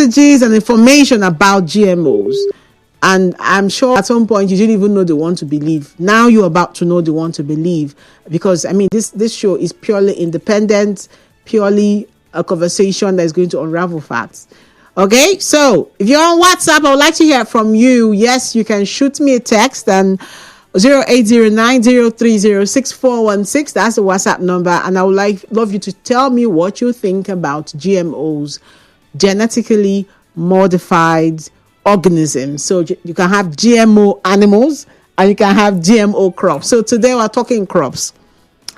messages and information about GMOs. And I'm sure at some point you didn't even know the one to believe. Now you're about to know the one to believe. Because, I mean, this show is purely independent, purely a conversation that's going to unravel facts. Okay, so if you're on WhatsApp, I would like to hear from you. Yes, you can shoot me a text and 0809030646. That's the WhatsApp number. And I would love you to tell me what you think about GMOs, genetically modified organisms. So you can have GMO animals and you can have GMO crops. So today we're talking crops.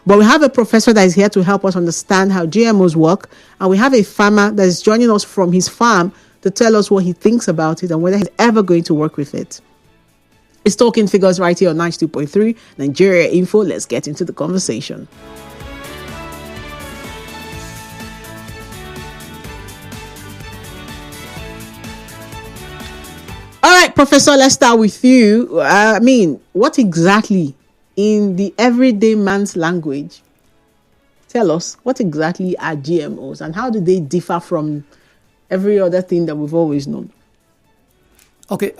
But we have a professor that is here to help us understand how GMOs work. And we have a farmer that is joining us from his farm to tell us what he thinks about it and whether he's ever going to work with it. It's Talking Figures right here on 92.3 Nigeria Info. Let's get into the conversation. All right, Professor, let's start with you. What exactly, in the everyday man's language, tell us, what exactly are GMOs and how do they differ from every other thing that we've always known? Okay,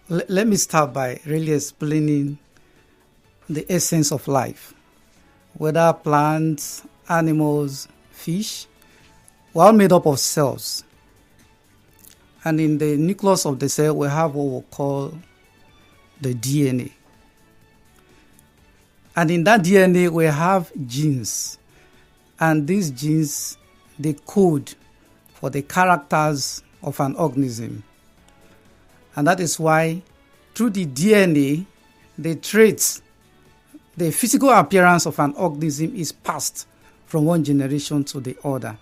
let me start by really explaining the essence of life. Whether plants, animals, fish, we're all made up of cells. And in the nucleus of the cell, we have what we call the DNA. And in that DNA, we have genes. And these genes, they code for the characters of an organism. And that is why, through the DNA, the traits, the physical appearance of an organism is passed from one generation to the other.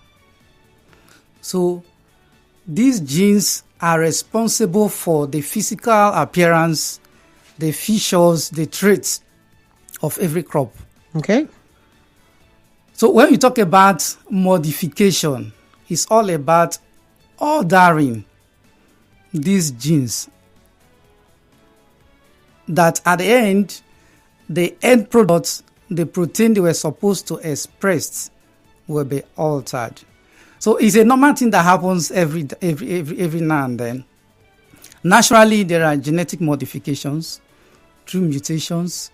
So, these genes are responsible for the physical appearance, the features, the traits of every crop. Okay. So when you talk about modification, it's all about ordering these genes that at the end product, the protein they were supposed to express will be altered. So it's a normal thing that happens every now and then. Naturally, there are genetic modifications through mutations,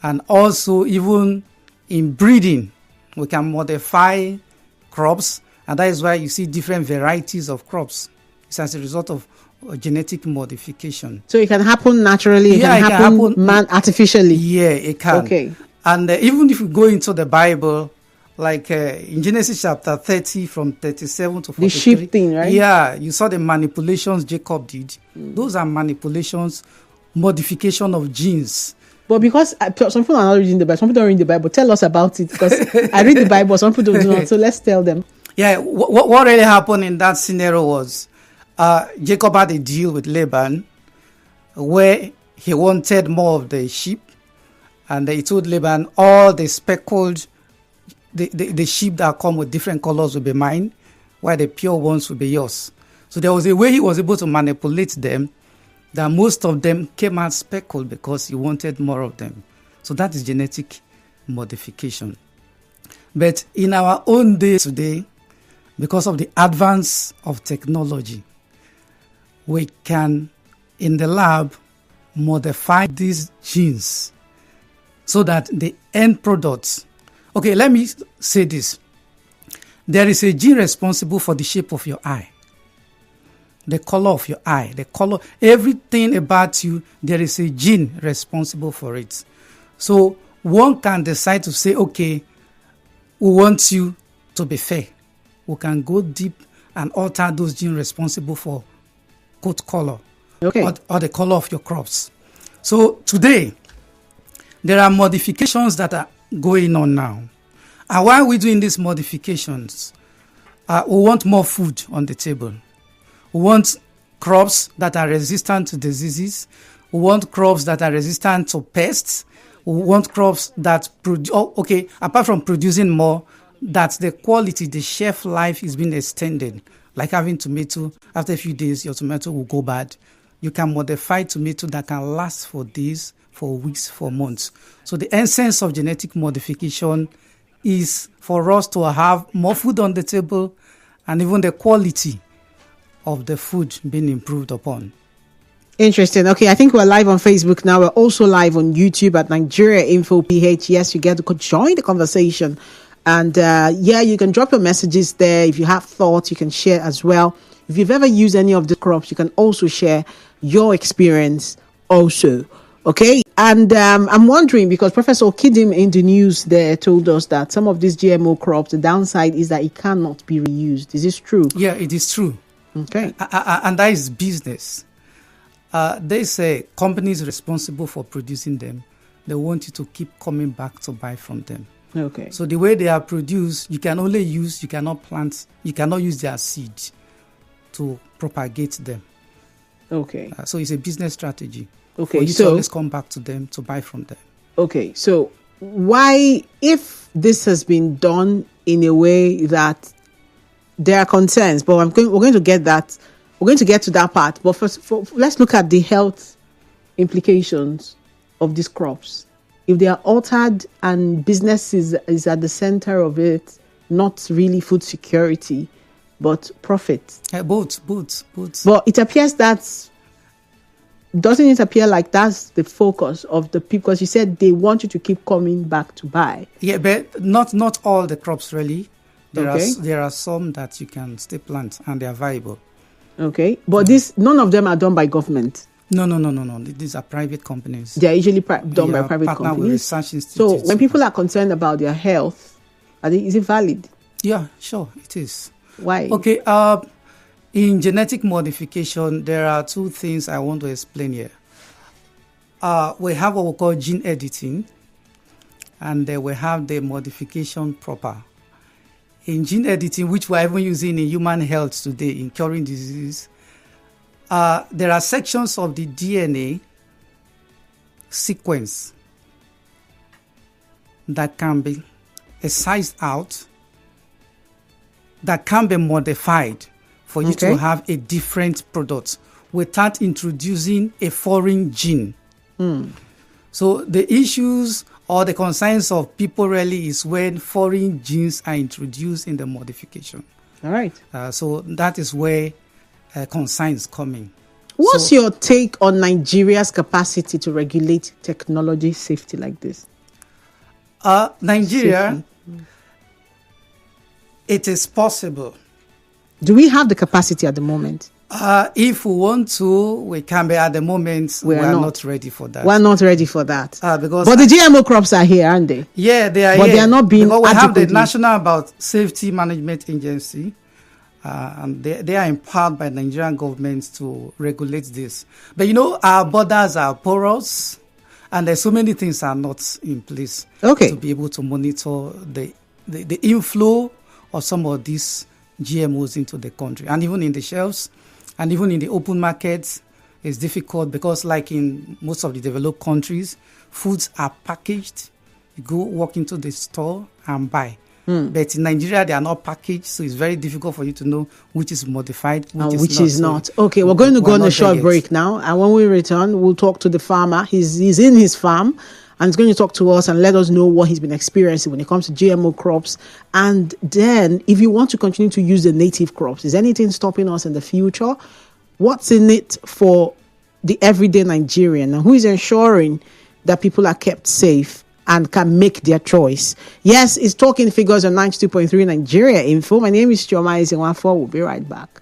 and also even in breeding, we can modify crops, and that is why you see different varieties of crops. It's as a result of genetic modification. So it can happen naturally, it can happen artificially. Yeah, it can. Okay. And even if you go into the Bible, like in Genesis chapter 30 from 37 to 43. The sheep thing, right? Yeah, you saw the manipulations Jacob did. Those are manipulations, modification of genes. But because some people are not reading the Bible, some people don't read the Bible, tell us about it. Because I read the Bible, some people do not. So let's tell them. Yeah, what really happened in that scenario was Jacob had a deal with Laban where he wanted more of the sheep. And he told Laban all the speckled the sheep that come with different colors will be mine, while the pure ones will be yours. So there was a way he was able to manipulate them, that most of them came out speckled because he wanted more of them. So that is genetic modification. But in our own day today, because of the advance of technology, we can, in the lab, modify these genes so that the end products. Okay, let me say this. There is a gene responsible for the shape of your eye, the color of your eye, the color, everything about you, there is a gene responsible for it. So one can decide to say, okay, we want you to be fair. We can go deep and alter those genes responsible for coat color, okay, or the color of your crops. So today, there are modifications that are going on now. And why are we doing these modifications? We want more food on the table. We want crops that are resistant to diseases. We want crops that are resistant to pests. We want crops that apart from producing more, that the quality, the shelf life is being extended. Like having tomato, after a few days, your tomato will go bad. You can modify tomato that can last for days, for weeks, for months. So the essence of genetic modification is for us to have more food on the table, and even the quality of the food being improved upon. Interesting. Okay, I think we're live on Facebook now. We're also live on YouTube at Nigeria Info PH. Yes, you get to join the conversation. And you can drop your messages there. If you have thoughts, you can share as well. If you've ever used any of the crops, you can also share your experience also. Okay. And I'm wondering, because Professor Kidim in the news there told us that some of these GMO crops, the downside is that it cannot be reused. Is this true? Yeah, it is true. Okay. And that is business. They say companies responsible for producing them, they want you to keep coming back to buy from them. Okay. So the way they are produced, you cannot use their seed to propagate them. Okay. So it's a business strategy. Okay. For you to always come back to them to buy from them. Okay. So why, if this has been done in a way that there are concerns, but we're going to get that. We're going to get to that part. But first, let's look at the health implications of these crops. If they are altered and business is at the center of it, not really food security, but profit. Both. But it appears doesn't it appear like that's the focus of the people? Because you said they want you to keep coming back to buy. Yeah, but not all the crops really. Okay. There are some that you can still plant and they are viable. Okay, but none of them are done by government. No. These are private companies. They are usually done by private companies. With research institutes. So when people are concerned about their health, is it valid? Yeah, sure, it is. Why? Okay, in genetic modification, there are two things I want to explain here. We have what we call gene editing, and then we have the modification proper. In gene editing, which we're even using in human health today in curing diseases, there are sections of the DNA sequence that can be excised out, that can be modified for you to have a different product without introducing a foreign gene. So the issues or the concerns of people really is when foreign genes are introduced in the modification. All right. So that is where concerns come in. What's your take on Nigeria's capacity to regulate technology safety like this? Nigeria, it is possible. Do we have the capacity at the moment? If we want to, we can, be. At the moment, we are not ready for that. We're not ready for that. But the GMO crops are here, aren't they? Yeah, they are but here. They are not being because we have the National Safety Management Agency, and they are empowered by the Nigerian government to regulate this. But our borders are porous, and there's so many things are not in place to be able to monitor the inflow of some of these GMOs into the country. And even in the shelves, and even in the open markets, it's difficult because like in most of the developed countries, foods are packaged. You go walk into the store and buy. But in Nigeria, they are not packaged, so it's very difficult for you to know which is modified, which is not. Okay, we're going to go on a short break now. And when we return, we'll talk to the farmer. He's in his farm. And he's going to talk to us and let us know what he's been experiencing when it comes to GMO crops. And then if you want to continue to use the native crops, is anything stopping us in the future? What's in it for the everyday Nigerian? And who is ensuring that people are kept safe and can make their choice? Yes, it's Talking Figures on 92.3 Nigeria Info. My name is Chioma Ezenwafo. We'll be right back.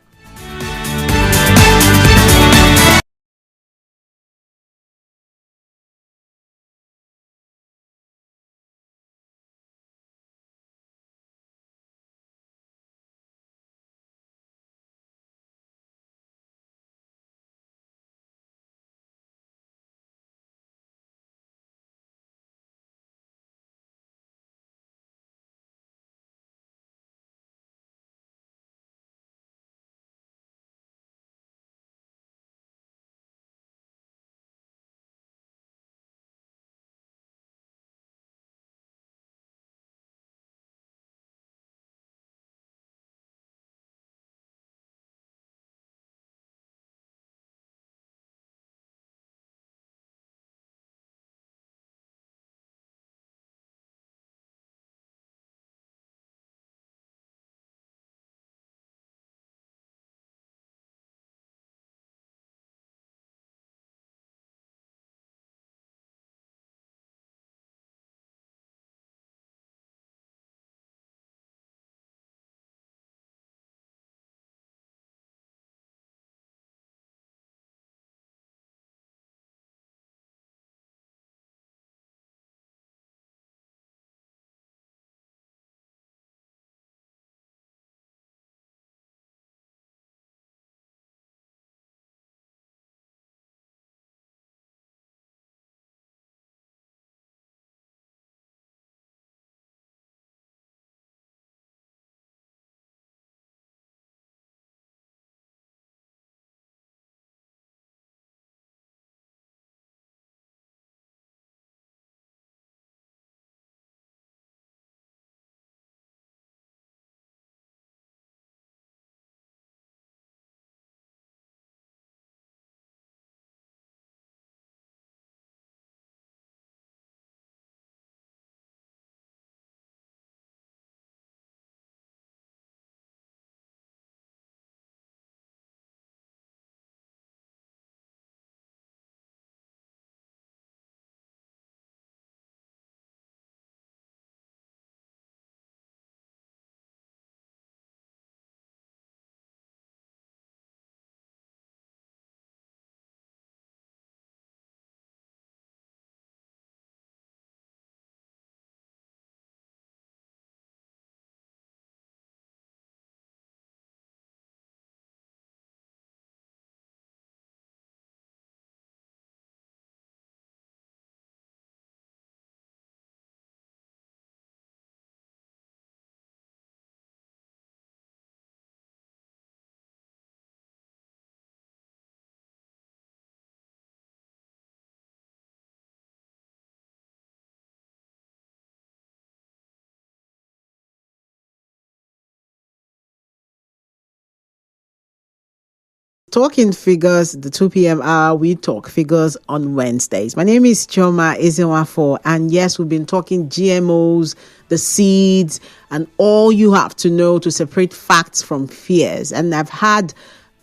Talking Figures, the 2 p.m. hour, we talk figures on Wednesdays. My name is Chioma Ezenwafo, and yes, we've been talking GMOs, the seeds, and all you have to know to separate facts from fears. And I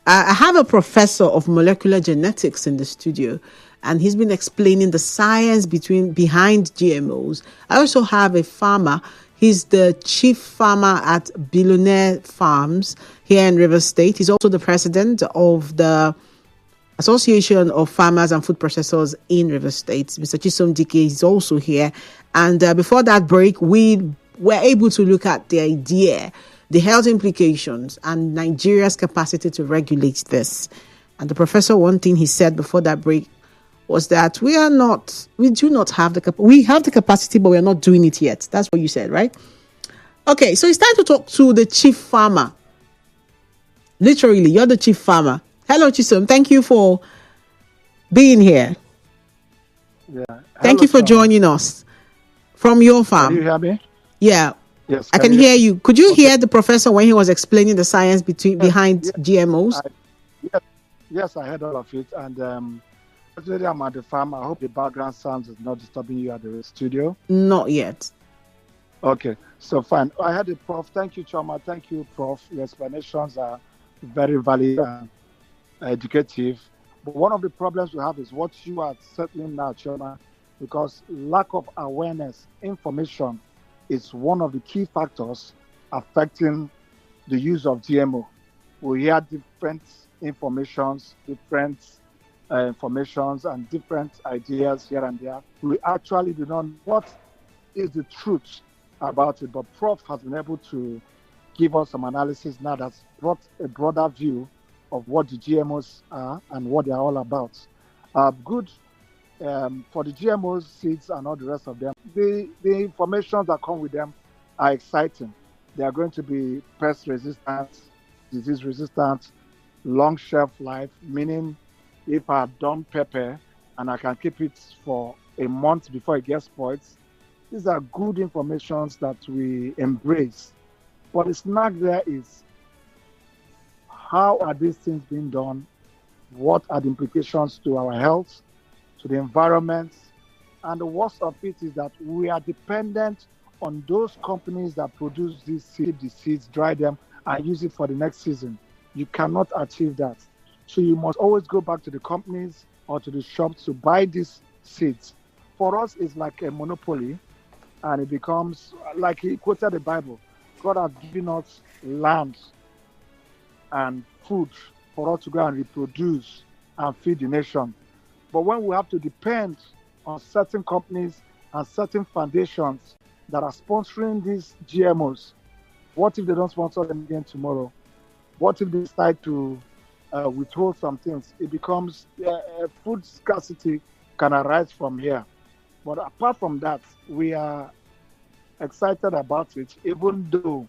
have a professor of molecular genetics in the studio, and he's been explaining the science behind GMOs. I also have a farmer. He's the chief farmer at Billionaire Farms here in Rivers State. He's also the president of the Association of Farmers and Food Processors in Rivers State. Mr. Chisom Dike is also here. And before that break, we were able to look at the idea, the health implications, and Nigeria's capacity to regulate this. And the professor, one thing he said before that break was that we do not have we have the capacity, but we are not doing it yet. That's what you said, right? Okay, so it's time to talk to the chief farmer. Literally, you're the chief farmer. Hello, Chisom. Thank you for being here. Yeah. Thank you for joining us from your farm. Can you hear me? Yeah. Yes. I can hear you. Could you hear the professor when he was explaining the science behind GMOs? Yes, I heard all of it. And actually, I'm at the farm. I hope the background sounds is not disturbing you at the studio. Not yet. Okay, so fine. I had the Prof. Thank you, Choma. Thank you, Prof. Your explanations are very valid and educative. But one of the problems we have is what you are settling now, Choma, because lack of awareness, information is one of the key factors affecting the use of GMO. We hear different informations, different informations and different ideas here and there. We actually do not know what is the truth about it, but Prof has been able to give us some analysis now that's brought a broader view of what the GMOs are and what they're all about. Good for the GMOs, seeds, and all the rest of them. The information that come with them are exciting. They are going to be pest resistant, disease resistant, long shelf life, meaning if I have done pepper and I can keep it for a month before it gets spoiled, these are good informations that we embrace. But the snag there is, how are these things being done? What are the implications to our health, to the environment? And the worst of it is that we are dependent on those companies that produce these seeds, dry them, and use it for the next season. You cannot achieve that. So you must always go back to the companies or to the shops to buy these seeds. For us, it's like a monopoly, and it becomes, like he quoted the Bible, God has given us land and food for us to go and reproduce and feed the nation. But when we have to depend on certain companies and certain foundations that are sponsoring these GMOs, what if they don't sponsor them again tomorrow? What if they decide to withhold some things? It becomes food scarcity can arise from here. But apart from that, we are excited about it, even though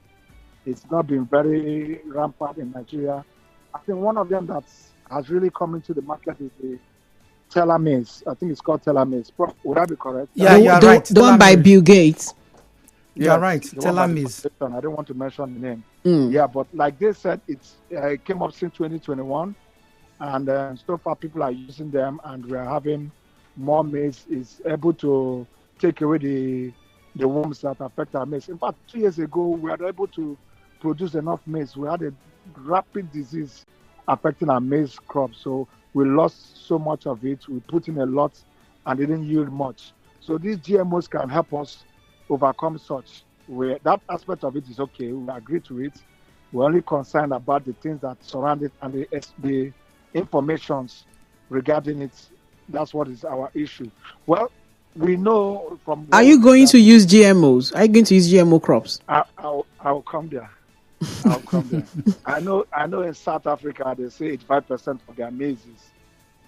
it's not been very rampant in Nigeria. I think one of them that has really come into the market is the telomerase. I think it's called telomerase. Prof, would that be correct? Yeah, you're right. The one by Bill Gates. You're right. Telomerase. I don't want to mention the name. Yeah, but like they said, it came up since 2021, and so far people are using them, and we are having more maize. Is able to take away the worms that affect our maize. In fact, 2 years ago, we were able to produce enough maize. We had a rapid disease affecting our maize crop, so we lost so much of it. We put in a lot and didn't yield much. So these GMOs can help us overcome such. That aspect of it is okay. We agree to it. We're only concerned about the things that surround it and the informations regarding it. That's what is our issue. Well, we know from... Are you going to use GMOs? Are you going to use GMO crops? I'll come there. I'll come there. I know in South Africa, they say 85% of their maize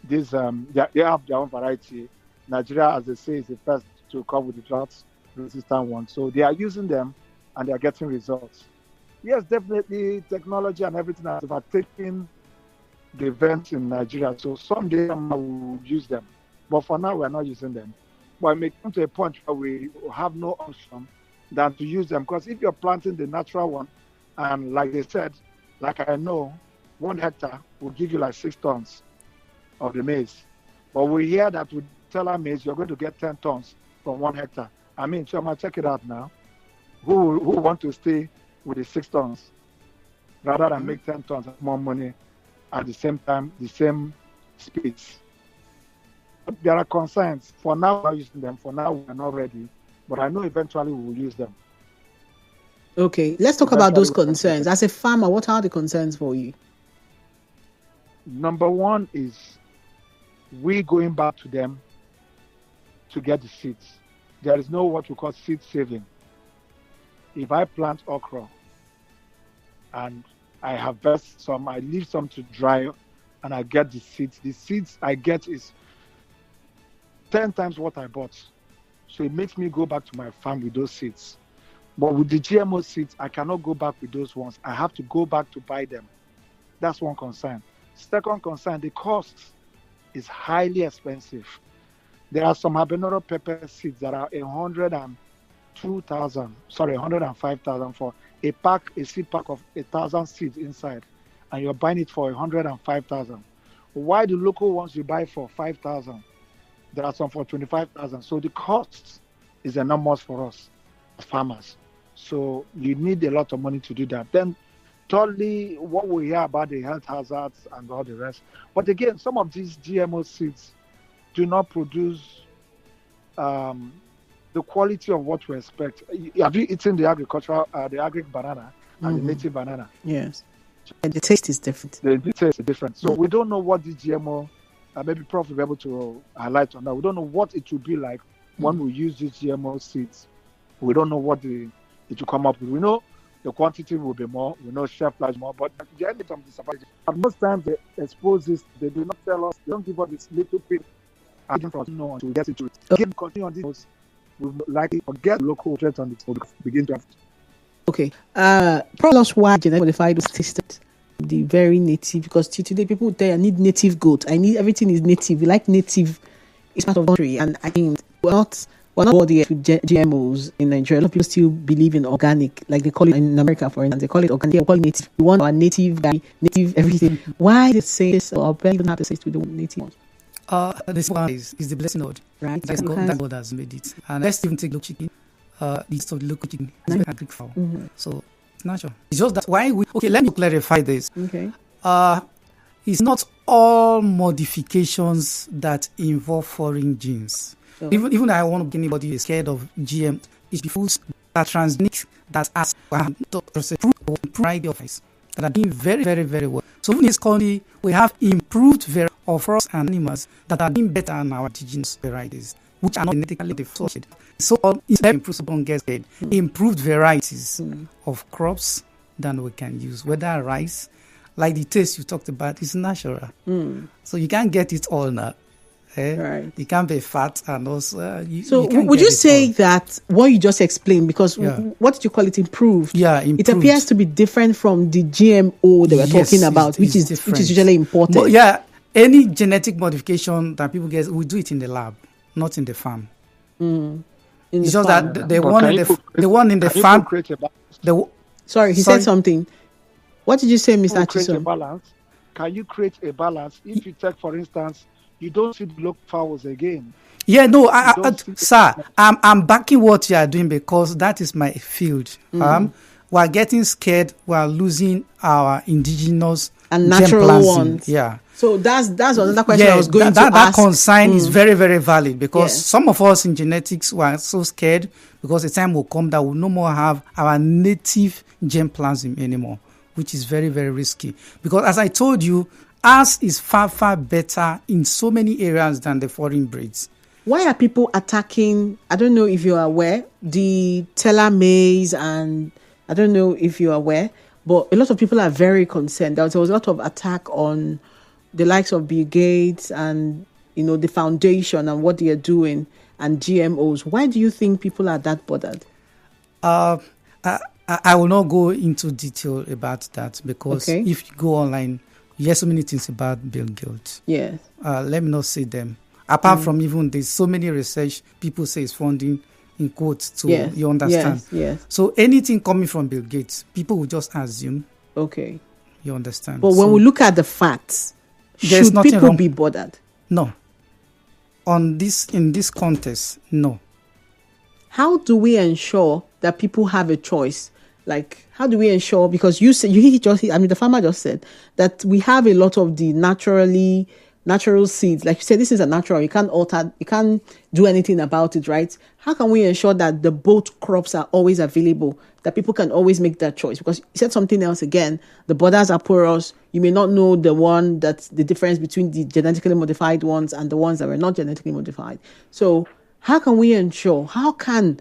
is they have their own variety. Nigeria, as they say, is the first to come with the drought-resistant one. So they are using them, and they are getting results. Yes, definitely, technology and everything has overtaken the events in Nigeria. So someday we will use them. But for now, we are not using them. But it may come to a point where we have no option than to use them. Because if you're planting the natural one, and like they said, like I know, 1 hectare will give you like 6 tons of the maize. But we hear that with teller maize, you're going to get 10 tons from 1 hectare. I mean, Choma, check it out now. Who want to stay with the 6 tons rather than make 10 tons of more money at the same time, the same speeds? But there are concerns. For now, we're not using them. For now, we're not ready. But I know eventually we will use them. Okay, let's talk about those concerns. As a farmer, what are the concerns for you? Number one is we going back to them to get the seeds. There is no what we call seed saving. If I plant okra and I harvest some, I leave some to dry and I get the seeds I get is 10 times what I bought. So it makes me go back to my farm with those seeds. But with the GMO seeds, I cannot go back with those ones. I have to go back to buy them. That's one concern. Second concern, the cost is highly expensive. There are some habanero pepper seeds that are 105,000 for a seed pack of 1,000 seeds inside, and you're buying it for 105,000. Why the local ones you buy for 5,000? There are some for 25,000. So the cost is enormous for us as farmers. So you need a lot of money to do that. Then thirdly, what we hear about the health hazards and all the rest. But again, some of these GMO seeds do not produce the quality of what we expect. Have you eaten the agric banana and the native banana? Yes. And the taste is different. The taste is different. So we don't know what the GMO, maybe Prof will be able to highlight on that. We don't know what it will be like when we use these GMO seeds. We don't know what it will come up with. We know the quantity will be more. We know shelf life more. But at the end of the supply, at most times they expose this. They do not tell us. They don't give us this little bit. And from no to get into it. Again, continue on this. We will likely forget local threats on it. We'll begin to have. Okay. Problems why genetic modified systems the very native, because today people will tell you I need native goat. I need everything is native. We like native. It's part of the country, and I think we're not worthy with GMOs in Nigeria. A lot of people still believe in organic, like they call it in America, for instance. They call it organic. They call it native. We want our native guy, native everything. Why they say this, or even have to say to the native ones? This one is the blessing of right. That God has made it. And let's even take local chicken. It's of the local chicken. It's very agric fowl. So it's natural. It's just that why we. Okay, let me clarify this. Okay. It's not all modifications that involve foreign genes. So, even I want to anybody is scared of GM. It's the foods that transgenic that as variety of ice that are doing very, very, very well. So in this country, we have improved varieties of us and animals that are doing better than our indigenous varieties, which are not genetically differentiated. So instead of improved varieties of crops than we can use, whether rice, like the taste you talked about, is natural. So you can't get it all now. Right. You can't be fat and also. Would you say that what you just explained, because what did you call it, improved? Yeah, improved. It appears to be different from the GMO that we're talking about, which is usually imported. But any genetic modification that people get, we do it in the lab, not in the farm. It's just that the one in the farm. Sorry, he said something. What did you say, Mr. Chisom? Can you create a balance? If you take, for instance, you don't see the local fowls again. Yeah, no, sir, I'm backing what you are doing because that is my field. We're getting scared. We're losing our indigenous and natural ones. Yeah. So that's another question I was going to ask. That concern is very, very valid because some of us in genetics were so scared because the time will come that we'll no more have our native germplasm anymore, which is very, very risky. Because as I told you, ours is far, far better in so many areas than the foreign breeds. Why are people attacking, I don't know if you're aware, the teller maize, and I don't know if you're aware, but a lot of people are very concerned. There was a lot of attack on the likes of Bill Gates and, the foundation and what they are doing and GMOs. Why do you think people are that bothered? I will not go into detail about that because if you go online, you hear so many things about Bill Gates. Yes. Let me not say them. Apart from even there's so many research people say is funding in quotes to you understand. Yes. So anything coming from Bill Gates, people will just assume. Okay. You understand? But when we look at the facts, should people be bothered? No. In this context, no. How do we ensure that people have a choice? Like, how do we ensure? Because the farmer just said that we have a lot of the natural seeds. Like you said, this is a natural. You can't do anything about it, right? How can we ensure that the both crops are always available, that people can always make that choice? Because you said something else again. The borders are porous. You may not know the difference between the genetically modified ones and the ones that were not genetically modified. So how can we ensure? How can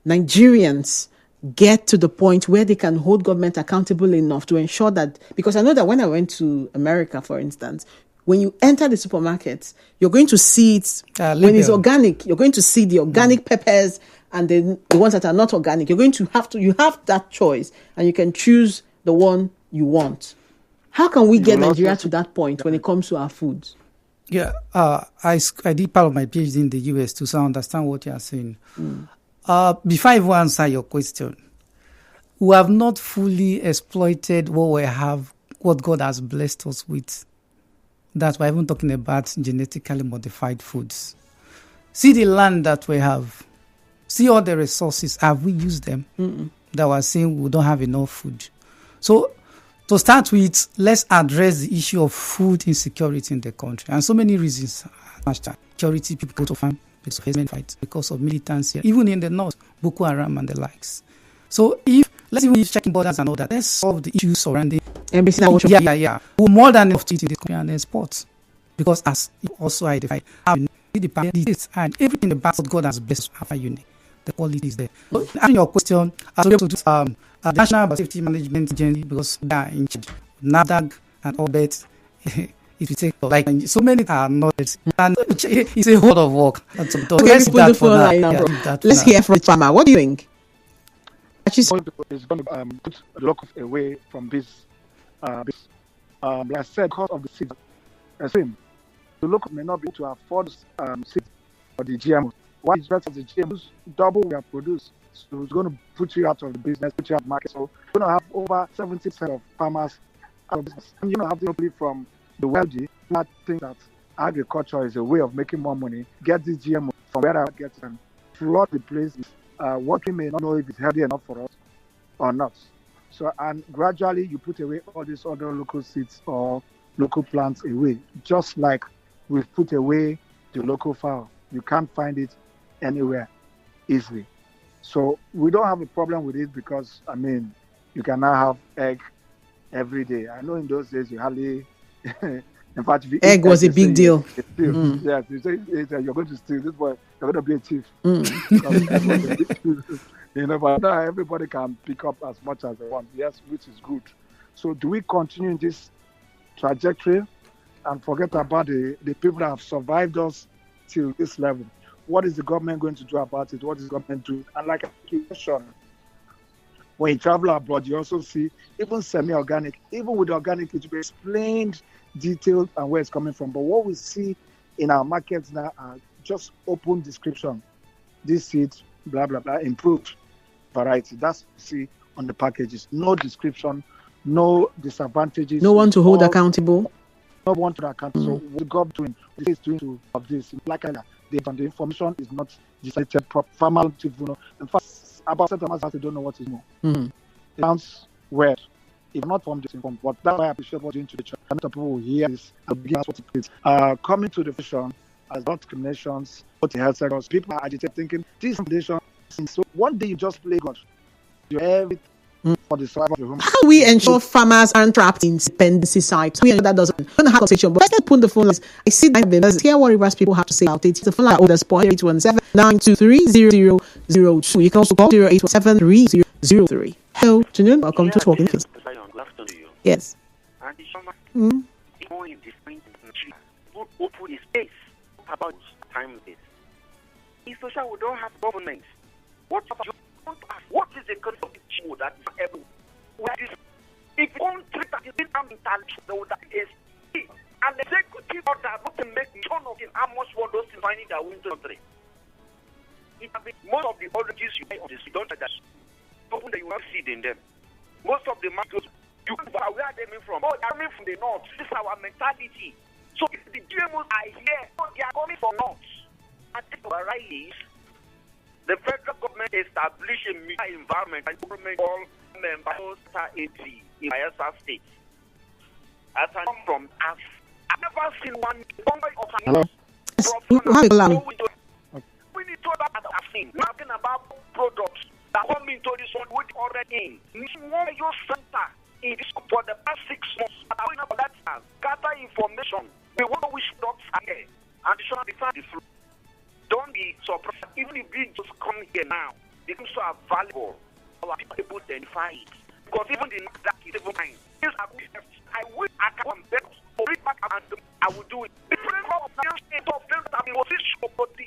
Nigerians get to the point where they can hold government accountable enough to ensure that? Because I know that when I went to America, for instance, when you enter the supermarkets, you're going to see it when it's organic. You're going to see the organic peppers and the ones that are not organic. You have that choice, and you can choose the one you want. How can we get Nigeria to that point when it comes to our foods? Yeah, I did part of my PhD in the US too, so I understand what you are saying. Before I even answer your question, we have not fully exploited what God has blessed us with. That's why I'm even talking about genetically modified foods. See the land that we have. See all the resources. Have we used them? That we're saying we don't have enough food. So to start with, let's address the issue of food insecurity in the country. And so many reasons. Security, people go to farm because of harassment fights, because of militancy. Even in the north, Boko Haram and the likes. So let's even use checking borders and all that. Let's solve the issues surrounding. Yeah. We're more than enough to eat in this country and export. Because as you also identified, and everything about God has blessed us are unique. The quality is there. So, answering your question, I was able to do the National Safety Management Agency, because they are in charge. NAFDAC and all that. It will take so many are not, and it's a lot of work. Let's put the phone line now. Let's hear from the farmer. What do you think? It's going to put the local away from this. Like I said, because of the seeds, the local may not be able to afford seeds for the GMOs. Why is better the GMOs double we have produced? So it's going to put you out of the business, put you out of the market. So you're going to have over 70% of farmers out of business. And you don't have to believe from the wealthy that think that agriculture is a way of making more money. Get this GMO from where I get it and flood the place. What we may not know if it's healthy enough for us or not. So, and gradually you put away all these other local seeds or local plants away, just like we've put away the local fowl. You can't find it anywhere easily. So we don't have a problem with it because, you can now have egg every day. I know in those days you hardly, in fact, egg was a big deal. Yes, you say you're going to steal this boy, you're going to be a thief. But now everybody can pick up as much as they want. Yes, which is good. So do we continue in this trajectory and forget about the people that have survived us till this level? What is the government going to do about it? What is the government doing? And like I mentioned, when you travel abroad, you also see even semi-organic, even with organic, it will be explained, detailed, and where it's coming from. But what we see in our markets now are just open description. This seed, blah, blah, blah, improved variety. That's what we see on the packages. No description, no disadvantages. No one to hold accountable. No one to account. So what the government doing? What is doing to of this? Like the information is not decided. Farmer people, in fact, about certain farmers don't know what is more. It sounds weird. If not from this informed, but that's why I appreciate what you're doing to the church. And people will hear this and begin what it is. Coming to the vision as not discriminations, what the health sectors, people are agitated thinking this foundation. So one day you just play God. You everything for the survival of your home. How do we ensure farmers aren't trapped in dependency sites? We ensure that doesn't. I'm going to have a conversation, but let's put the phone lines. I see that hear what rivers people have to say about it. The phone line on the spot 817-923-0002. You can also call 0817-3003. Hello, afternoon. Welcome to Talking Fields. Yes. Open space about time this. In social, we don't have government. What is the concept of GMO that is able? If one trade that is being international, that is an executive order not to make none of how much for those finding their winter country. It has been most of the oranges you buy on the street, don't that. Often you have seed in them. Most of the mangoes You where are they coming from? Oh, they are coming from the north. This is our mentality. So if the GMOs are here, they are coming from north. And this varieties, the federal government established a media environment and government called Biostar AG in Bayelsa State. As I come from us, I've never seen one of Hello? We need to talk about talking about products that come into this one with already in. Your center in this for the past 6 months. Gather information. We want which products are here and they should define the fruit. Don't be surprised. Even if we just come here now, they can so valuable. Our people identify it. Because even the that is even mine. I wish I can compare to read back and I will do it. The president of the state of them that was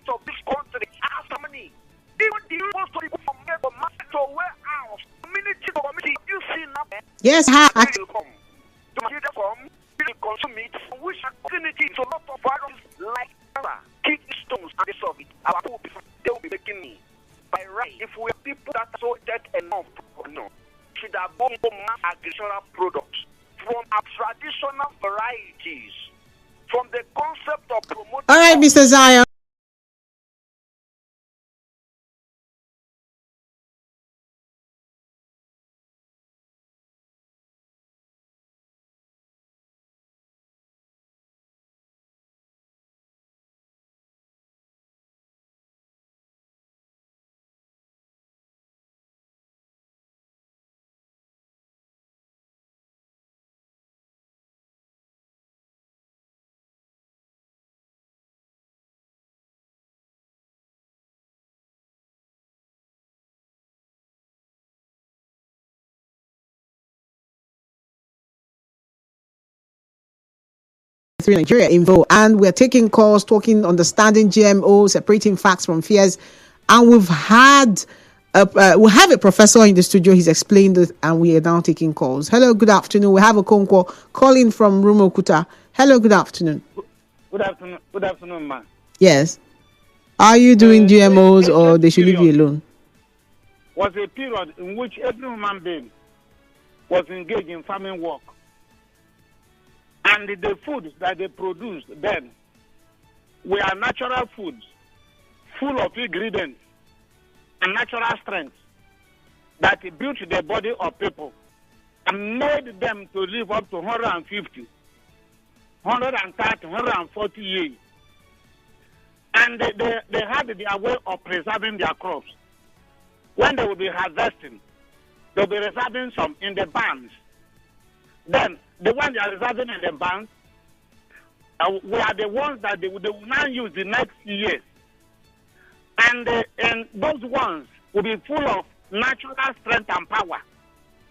of this country ask how many. Even the most of people from here from to warehouse, community, you see now. Yes, will come. To hear them come, will consume it, which community is a lot of viruses like kidney stones and the of it. Our people, they will be making me. By right, if we have people that so dead enough, no, should have bought mass agricultural products from our traditional varieties, from the concept of promoting. All right, Mr. Zion. Nigeria Info, and we're taking calls, talking, understanding GMO, separating facts from fears, and we have a professor in the studio. He's explained it, and we are now taking calls. Hello, good afternoon. We have a call calling from Rumokuta. Hello, good afternoon. Good afternoon, ma. Yes. Are you doing GMOs, or they should leave you alone? Was a period in which every human being was engaged in farming work. And the foods that they produced then were natural foods, full of ingredients and natural strength that built the body of people and made them to live up to 150, 130, 140 years. And they had their way of preserving their crops. When they would be harvesting, they'll be reserving some in the barns. Then the ones they are reserving in the banks were the ones that they will now use the next years. And those ones will be full of natural strength and power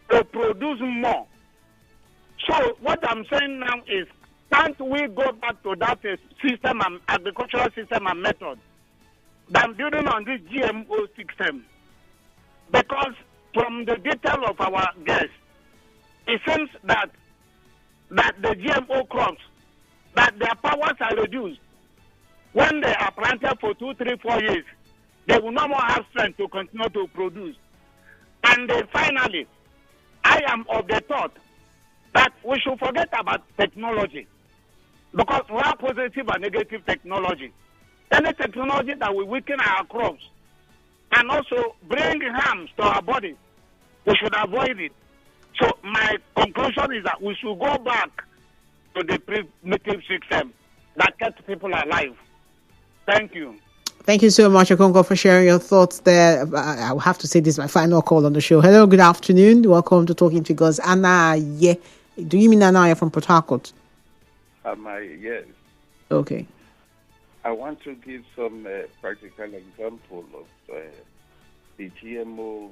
to produce more. So what I'm saying now is, can't we go back to that system and agricultural system and method than building on this GMO system? Because from the detail of our guests, it seems that the GMO crops, that their powers are reduced. When they are planted for 2, 3, 4 years, they will no more have strength to continue to produce. And finally, I am of the thought that we should forget about technology, because we have positive and negative technology. Any technology that will weaken our crops and also bring harms to our body, we should avoid it. So my conclusion is that we should go back to the primitive system that kept people alive. Thank you. Thank you so much, Okonko, for sharing your thoughts there. I will have to say this is my final call on the show. Hello, good afternoon. Welcome to Talking Figures. Anna, yeah. Do you mean Anna from Port Harcourt? Yes. Okay. I want to give some practical example of the GMO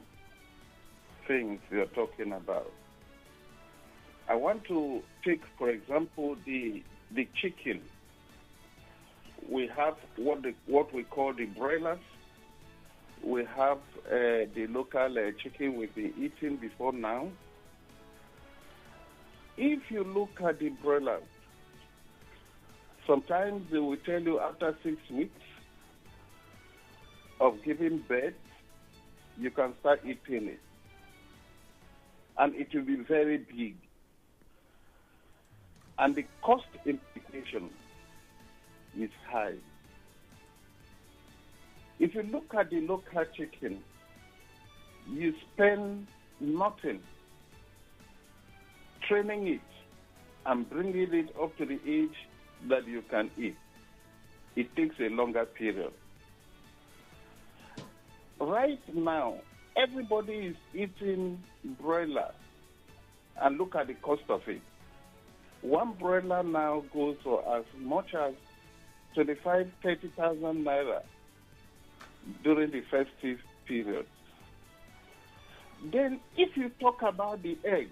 things you're talking about. I want to take, for example, the chicken. We have what we call the broilers. We have the local chicken we've been eating before now. If you look at the broilers, sometimes they will tell you after 6 weeks of giving birth, you can start eating it. And it will be very big. and the cost implication is high. If you look at the local chicken, you spend nothing training it and bringing it up to the age that you can eat. It takes a longer period. Right now, everybody is eating broiler, and look at the cost of it. One broiler now goes for as much as 25,000-30,000 naira during the festive period. Then, if you talk about the eggs,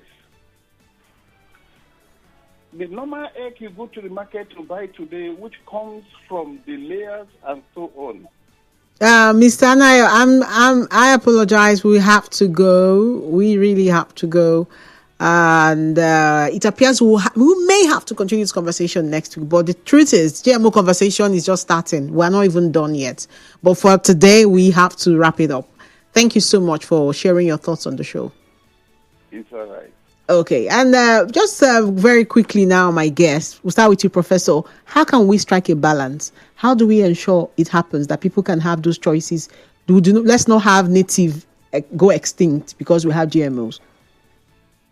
the normal egg you go to the market to buy today, which comes from the layers and so on. Mr. Anayo, I apologize. We have to go. We really have to go. And it appears we may have to continue this conversation next week. But the truth is, GMO conversation is just starting. We're not even done yet. But for today, we have to wrap it up. Thank you so much for sharing your thoughts on the show. It's all right. Okay. And just very quickly now, my guest, we'll start with you, Professor. How can we strike a balance? How do we ensure it happens that people can have those choices? Let's not have native go extinct because we have GMOs.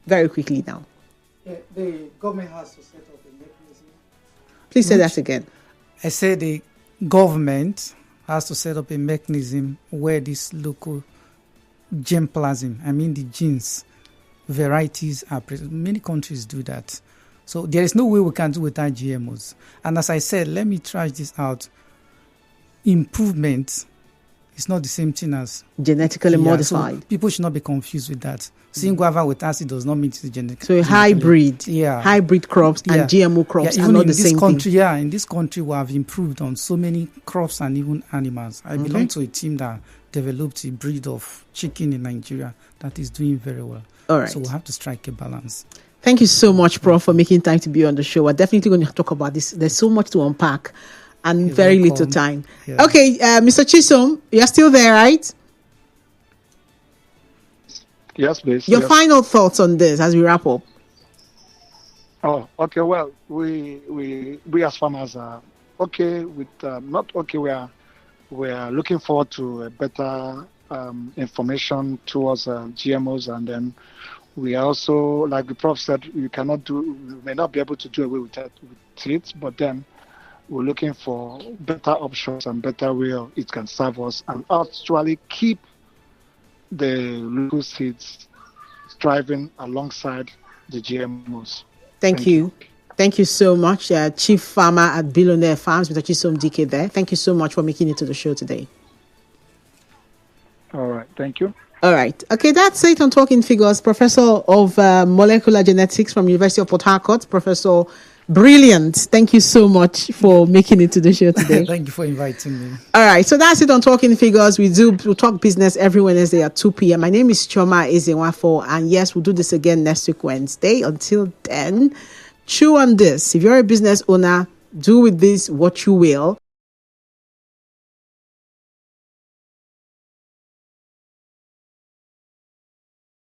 Very quickly now. The government has to set up a mechanism. Please say that again. I say the government has to set up a mechanism where this local germplasm, the genes, varieties are present. Many countries do that. So there is no way we can do without GMOs. And as I said, let me trash this out. Improvement is not the same thing as genetically modified. So people should not be confused with that. Seeing guava with acid does not mean it's genetic. So hybrid crops and GMO crops are not the same thing. Yeah, in this country we have improved on so many crops and even animals. I belong to a team that developed a breed of chicken in Nigeria that is doing very well. All right. So we have to strike a balance. Thank you so much, Prof, for making time to be on the show. We're definitely going to talk about this. There's so much to unpack and very little time. Yeah. Okay, Mr. Chisom, you're still there, right? Yes, please. Your final thoughts on this as we wrap up. Oh, okay. Well, we as farmers are okay with not okay. We are looking forward to a better information towards GMOs, and then we also, like the Prof said, we may not be able to do away with it, but then we're looking for better options and better way it can serve us and actually keep the local seeds thriving alongside the GMOs. Thank you. Thank you so much, Chief Farmer at Billionaire Farms, Mr. Chisom Dike there. Thank you so much for making it to the show today. All right. Thank you. All right. Okay, that's it on Talking Figures. Professor of Molecular Genetics from University of Port Harcourt, Professor Brilliant. Thank you so much for making it to the show today. Thank you for inviting me. All right. So that's it on Talking Figures. We'll talk business every Wednesday at 2 p.m. My name is Chioma Ezenwafo. And yes, we'll do this again next week, Wednesday. Until then, chew on this. If you're a business owner, do with this what you will.